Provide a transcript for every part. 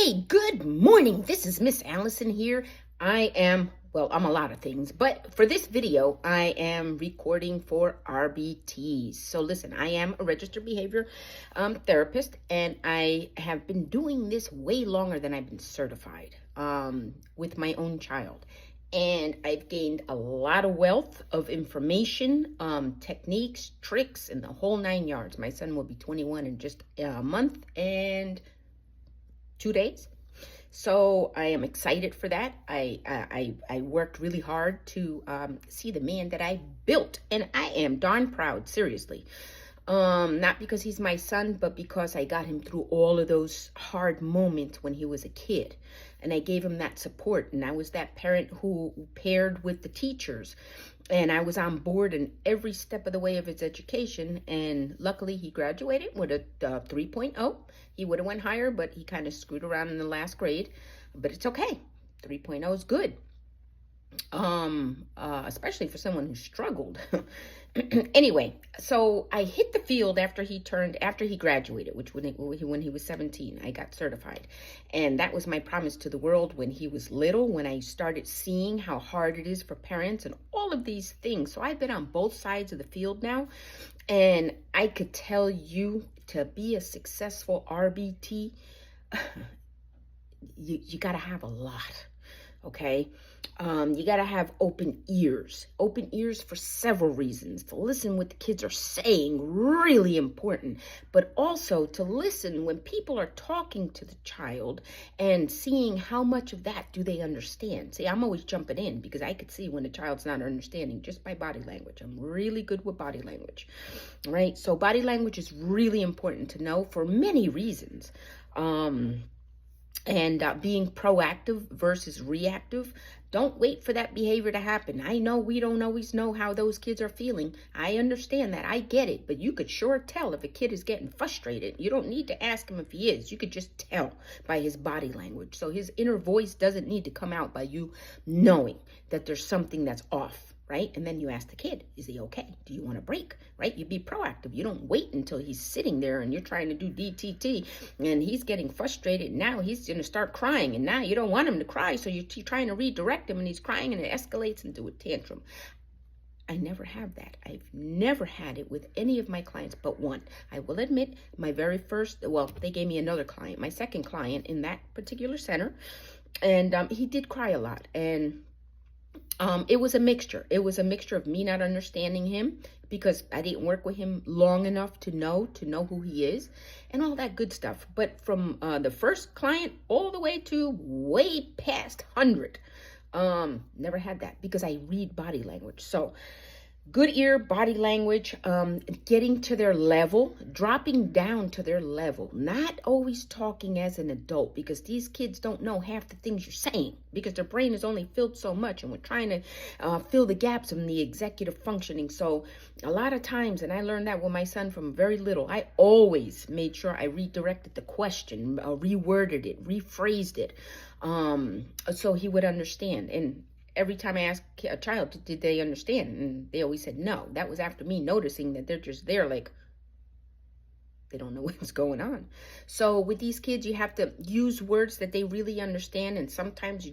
Hey, good morning. This is Miss Allison here. I'm a lot of things, but for this video, I am recording for RBTs. So listen, I am a registered behavior therapist, and I have been doing this way longer than I've been certified with my own child. And I've gained a lot of wealth of information, techniques, tricks, and the whole 9 yards. My son will be 21 in just a month and 2 days. So I am excited for that. I worked really hard to see the man that I built, and I am darn proud, seriously. Not because he's my son, but because I got him through all of those hard moments when he was a kid. And I gave him that support, and I was that parent who paired with the teachers. And I was on board in every step of the way of his education. And luckily, he graduated with a 3.0. He would have went higher, but he kind of screwed around in the last grade. But it's okay. 3.0 is good. Especially for someone who struggled. Anyway, so I hit the field after he graduated, which when he was 17, I got certified. And that was my promise to the world when he was little, when I started seeing how hard it is for parents and all of these things. So I've been on both sides of the field now, and I could tell you, to be a successful RBT, you got to have a lot. Okay. You got to have open ears for several reasons. To listen what the kids are saying, really important, but also to listen when people are talking to the child and seeing how much of that do they understand. See, I'm always jumping in because I could see when a child's not understanding just by body language. I'm really good with body language, right? So body language is really important to know for many reasons. And being proactive versus reactive. Don't wait for that behavior to happen. I know we don't always know how those kids are feeling. I understand that. I get it. But you could sure tell if a kid is getting frustrated. You don't need to ask him if he is. You could just tell by his body language. So his inner voice doesn't need to come out by you knowing that there's something that's off. Right? And then you ask the kid, is he okay? Do you want a break? Right? You be proactive. You don't wait until he's sitting there and you're trying to do DTT and he's getting frustrated. Now he's going to start crying, and now you don't want him to cry. So you're trying to redirect him and he's crying, and it escalates into a tantrum. I never have that. I've never had it with any of my clients but one. I will admit, my very first, they gave me another client, my second client in that particular center. And he did cry a lot. And it was a mixture. It was a mixture of me not understanding him because I didn't work with him long enough to know who he is and all that good stuff. But from the first client all the way to way past 100, never had that because I read body language. So good ear, body language, getting to their level, dropping down to their level, not always talking as an adult, because these kids don't know half the things you're saying because their brain is only filled so much, and we're trying to fill the gaps in the executive functioning. So a lot of times, and I learned that with my son from very little, I always made sure I redirected the question, reworded it, rephrased it, so he would understand. And every time I asked a child, did they understand? And they always said no. That was after me noticing that they're just there like, they don't know what's going on. So with these kids, you have to use words that they really understand. And sometimes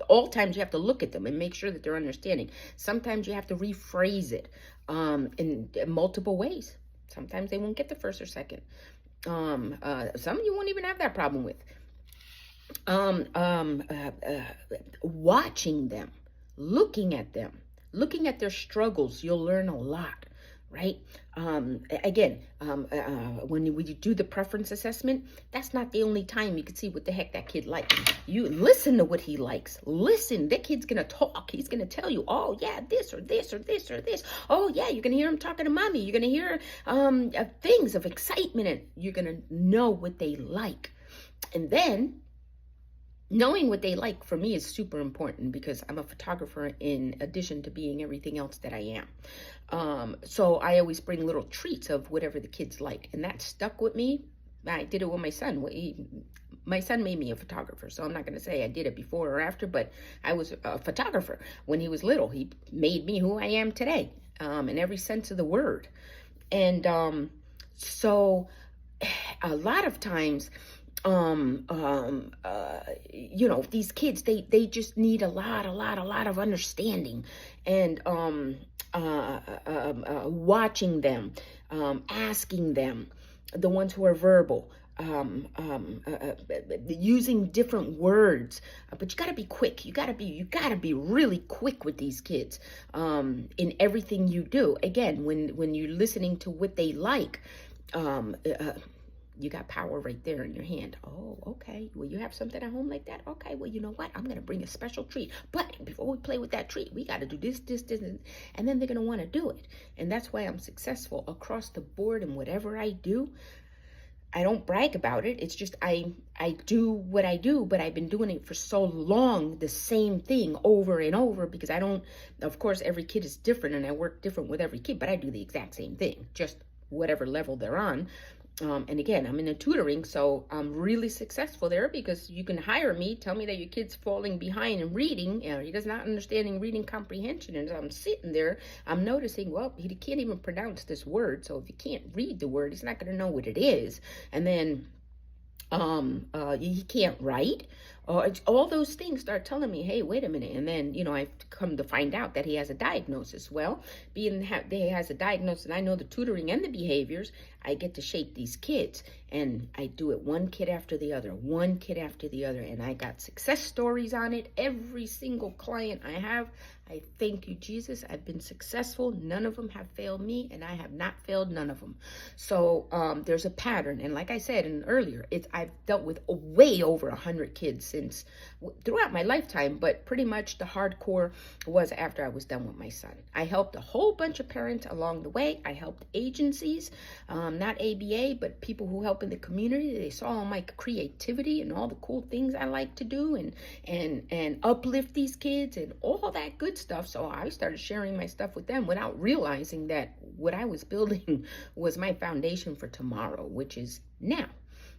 all times you have to look at them and make sure that they're understanding. Sometimes you have to rephrase it in multiple ways. Sometimes they won't get the first or second. Some you won't even have that problem with. Watching them, looking at them, looking at their struggles, you'll learn a lot, right? Again, when you do the preference assessment, that's not the only time you can see what the heck that kid likes. You listen to what he likes. Listen, that kid's going to talk. He's going to tell you, oh, yeah, this or this or this or this. Oh, yeah, you're going to hear him talking to mommy. You're going to hear things of excitement, and you're going to know what they like. And then knowing what they like for me is super important because I'm a photographer in addition to being everything else that I am. So I always bring little treats of whatever the kids like, and that stuck with me. I did it with my son. My son made me a photographer, so I'm not going to say I did it before or after, but I was a photographer when he was little. He made me who I am today, in every sense of the word. And so a lot of times these kids, they just need a lot of understanding, and watching them, asking them, the ones who are verbal, using different words, but you got to be quick. You got to be really quick with these kids, in everything you do. Again, when you're listening to what they like, you got power right there in your hand. Oh, okay. Well, you have something at home like that? Okay, well, you know what? I'm going to bring a special treat. But before we play with that treat, we got to do this, and then they're going to want to do it. And that's why I'm successful across the board in whatever I do. I don't brag about it. It's just I do what I do, but I've been doing it for so long, the same thing over and over, because of course, every kid is different and I work different with every kid, but I do the exact same thing, just whatever level they're on. And again, I'm in a tutoring, so I'm really successful there, because you can hire me, tell me that your kid's falling behind in reading, he does not understanding reading comprehension, and I'm sitting there, I'm noticing, well, he can't even pronounce this word, so if he can't read the word, he's not going to know what it is, and then he can't write, or all those things start telling me, hey, wait a minute. And then, I've come to find out that he has a diagnosis. Well, being that he has a diagnosis, and I know the tutoring and the behaviors, I get to shape these kids, and I do it one kid after the other, and I got success stories on it. Every single client I have, I thank you, Jesus. I've been successful. None of them have failed me, and I have not failed none of them. So there's a pattern, and like I said earlier, I've dealt with way over 100 kids throughout my lifetime, but pretty much the hardcore was after I was done with my son. I helped a whole bunch of parents along the way. I helped agencies, not ABA, but people who help in the community. They saw all my creativity and all the cool things I like to do, and uplift these kids and all that good stuff. So I started sharing my stuff with them without realizing that what I was building was my foundation for tomorrow, which is now.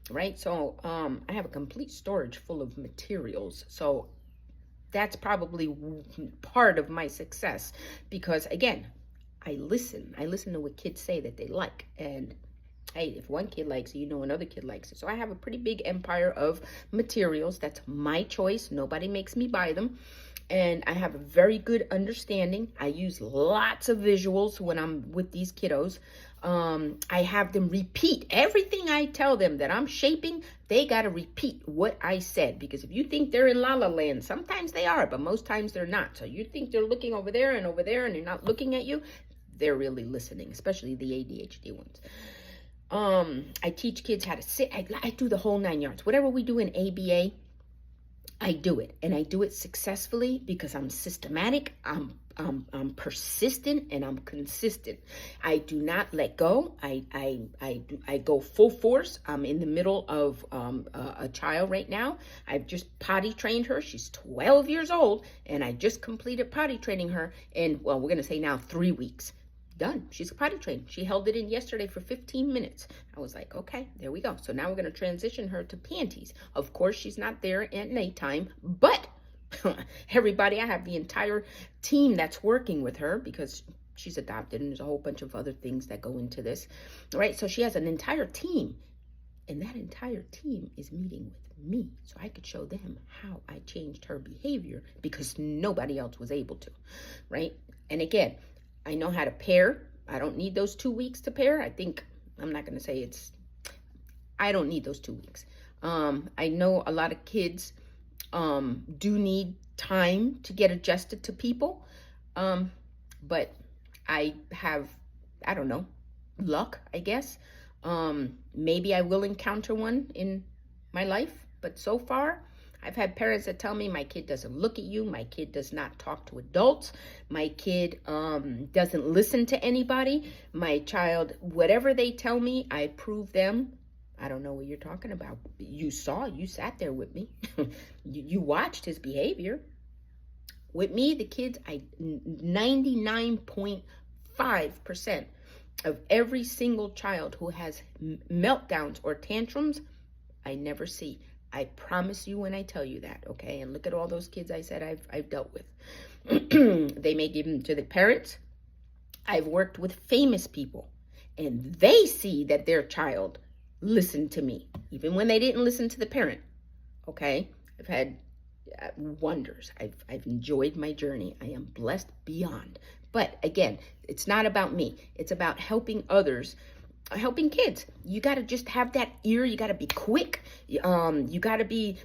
Right? So I have a complete storage full of materials. So that's probably part of my success, because again, I listen to what kids say that they like, and hey, if one kid likes it, another kid likes it. So I have a pretty big empire of materials. That's my choice. Nobody makes me buy them. And I have a very good understanding. I use lots of visuals when I'm with these kiddos. I have them repeat everything I tell them that I'm shaping. They got to repeat what I said, because if you think they're in la la land, sometimes they are, but most times they're not. So you think they're looking over there and they're not looking at you. They're really listening, especially the ADHD ones. I teach kids how to sit. I do the whole 9 yards. Whatever we do in ABA, I do it, and I do it successfully because I'm systematic, I'm persistent, and I'm consistent. I do not let go. I go full force. I'm in the middle of a child right now. I've just potty trained her. She's 12 years old, and I just completed potty training her in, well, we're going to say now 3 weeks. Done. She's potty trained. She held it in yesterday for 15 minutes. I was like, okay, there we go. So now we're going to transition her to panties. Of course, she's not there at nighttime, but everybody, I have the entire team that's working with her, because she's adopted, and there's a whole bunch of other things that go into this, right? So she has an entire team, and that entire team is meeting with me, so I could show them how I changed her behavior, because nobody else was able to, right? And again, I know how to pair. I don't need those 2 weeks to pair. I'm not going to say I don't need those 2 weeks. I know a lot of kids do need time to get adjusted to people. But I have, I don't know, luck, I guess. Maybe I will encounter one in my life, but so far, I've had parents that tell me my kid doesn't look at you. My kid does not talk to adults. My kid doesn't listen to anybody. My child, whatever they tell me, I prove them. I don't know what you're talking about. You sat there with me. you watched his behavior. With me, the kids, 99.5% of every single child who has meltdowns or tantrums, I never see. I promise you when I tell you that, okay? And look at all those kids I said I've dealt with. They may give them to the parents. I've worked with famous people, and they see that their child listened to me, even when they didn't listen to the parent. Okay, I've had wonders. I've enjoyed my journey. I am blessed beyond. But again, it's not about me. It's about helping others, helping kids. You got to just have that ear. You got to be quick. You got to be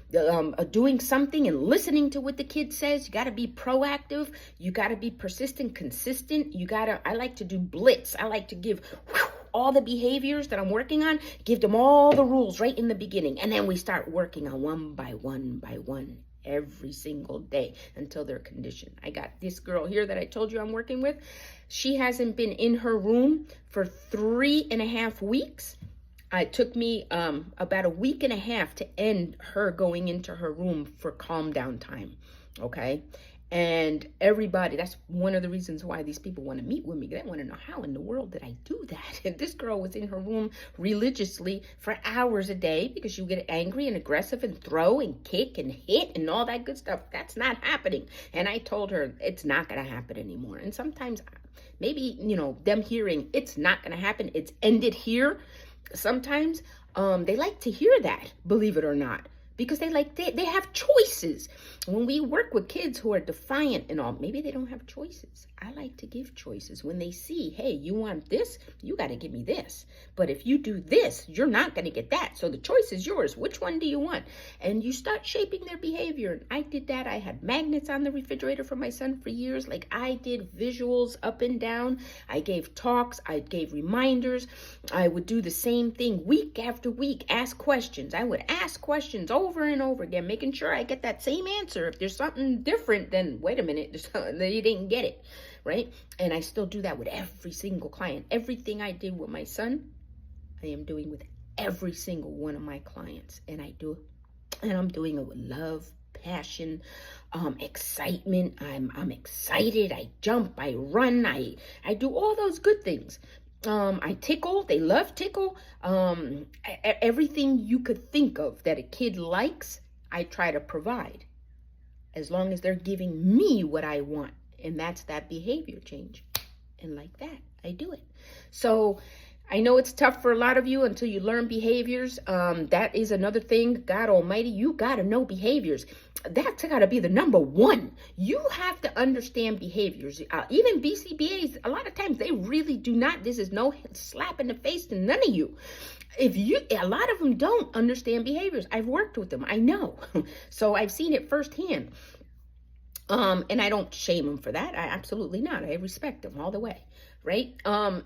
doing something and listening to what the kid says. You got to be proactive. You got to be persistent, consistent. I like to do blitz. I like to give all the behaviors that I'm working on, give them all the rules right in the beginning. And then we start working on one by one, every single day until they're conditioned. I got this girl here that I told you I'm working with. She hasn't been in her room for 3.5 weeks. It took me about a week and a half to end her going into her room for calm down time. Okay. And everybody, that's one of the reasons why these people want to meet with me. They want to know, how in the world did I do that? And this girl was in her room religiously for hours a day because she would get angry and aggressive and throw and kick and hit and all that good stuff. That's not happening. And I told her it's not going to happen anymore. And sometimes maybe, them hearing it's not going to happen, it's ended here. Sometimes they like to hear that, believe it or not. Because they have choices. When we work with kids who are defiant and all, maybe they don't have choices. I like to give choices. When they see, hey, you want this, you got to give me this. But if you do this, you're not going to get that. So the choice is yours. Which one do you want? And you start shaping their behavior. And I did that. I had magnets on the refrigerator for my son for years. Like, I did visuals up and down. I gave talks. I gave reminders. I would do the same thing week after week, ask questions. I would ask questions over and over again, making sure I get that same answer. If there's something different, then wait a minute, you didn't get it, right? And I still do that with every single client. Everything I did with my son, I am doing with every single one of my clients. And I'm doing it with love, passion, excitement. I'm excited. I jump, I run, I do all those good things. I tickle. They love tickle. Everything you could think of that a kid likes, I try to provide, as long as they're giving me what I want. And that's that behavior change. And like that, I do it. So I know it's tough for a lot of you until you learn behaviors. That is another thing. God Almighty, you got to know behaviors. That's got to be the number one. You have to understand behaviors. Even BCBAs, a lot of times they really do not. This is no slap in the face to none of you. A lot of them don't understand behaviors. I've worked with them. I know. So I've seen it firsthand. And I don't shame them for that. I absolutely not. I respect them all the way. Right?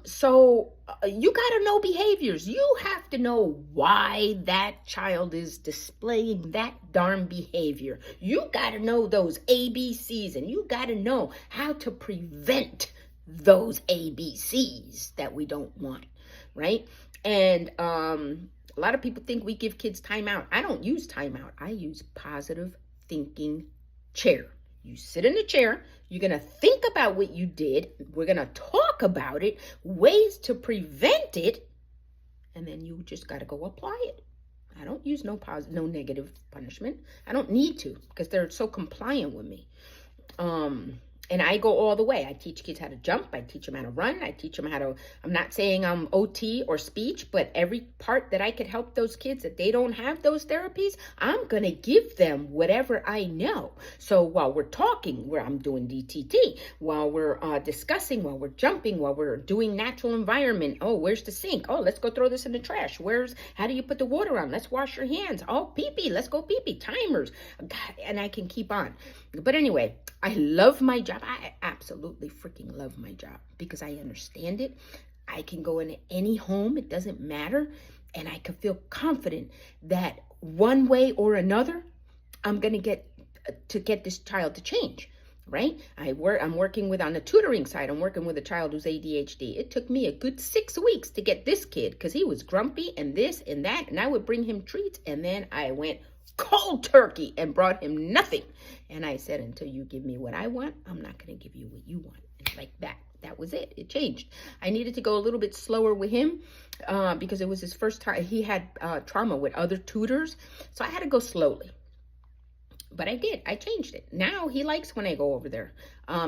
So you got to know behaviors. You have to know why that child is displaying that darn behavior. You got to know those ABCs, and you got to know how to prevent those ABCs that we don't want. Right? And a lot of people think we give kids timeout. I don't use timeout. I use positive thinking chair. You sit in the chair, you're going to think about what you did, we're going to talk about it, ways to prevent it, and then you just got to go apply it. I don't use no negative punishment. I don't need to, because they're so compliant with me. And I go all the way. I teach kids how to jump. I teach them how to run. I teach them how to, I'm not saying I'm OT or speech, but every part that I could help those kids that they don't have those therapies, I'm going to give them whatever I know. So while we're talking, where I'm doing DTT, while we're discussing, while we're jumping, while we're doing natural environment. Oh, where's the sink? Oh, let's go throw this in the trash. How do you put the water on? Let's wash your hands. Oh, pee-pee. Let's go pee-pee. Timers. God, and I can keep on. But anyway, I love my job. I absolutely freaking love my job because I understand it. I can go into any home. It doesn't matter. And I can feel confident that one way or another, I'm going to get this child to change, right? I'm working on the tutoring side. I'm working with a child who's ADHD. It took me a good 6 weeks to get this kid because he was grumpy and this and that. And I would bring him treats. And then I went cold turkey and brought him nothing. And I said, until you give me what I want, I'm not going to give you what you want. And like that. That was it. It changed. I needed to go a little bit slower with him because it was his first time. He had trauma with other tutors. So I had to go slowly. But I did. I changed it. Now he likes when I go over there.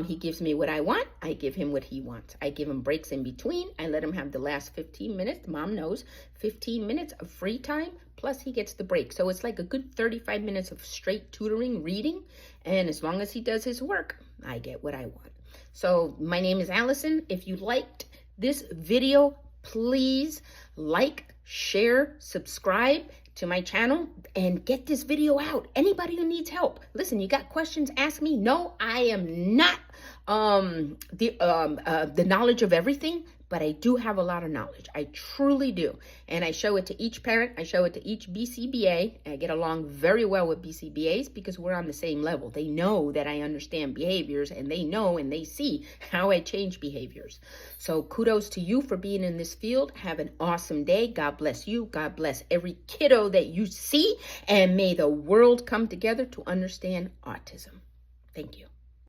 He gives me what I want. I give him what he wants. I give him breaks in between. I let him have the last 15 minutes. Mom knows 15 minutes of free time. Plus he gets the break. So it's like a good 35 minutes of straight tutoring, reading. And as long as he does his work, I get what I want. So my name is Allison. If you liked this video, please like, share, subscribe to my channel and get this video out. Anybody who needs help, listen, you got questions, ask me. No, I am not the knowledge of everything, but I do have a lot of knowledge. I truly do. And I show it to each parent. I show it to each BCBA. I get along very well with BCBAs because we're on the same level. They know that I understand behaviors, and they know and they see how I change behaviors. So kudos to you for being in this field. Have an awesome day. God bless you. God bless every kiddo that you see. And may the world come together to understand autism. Thank you.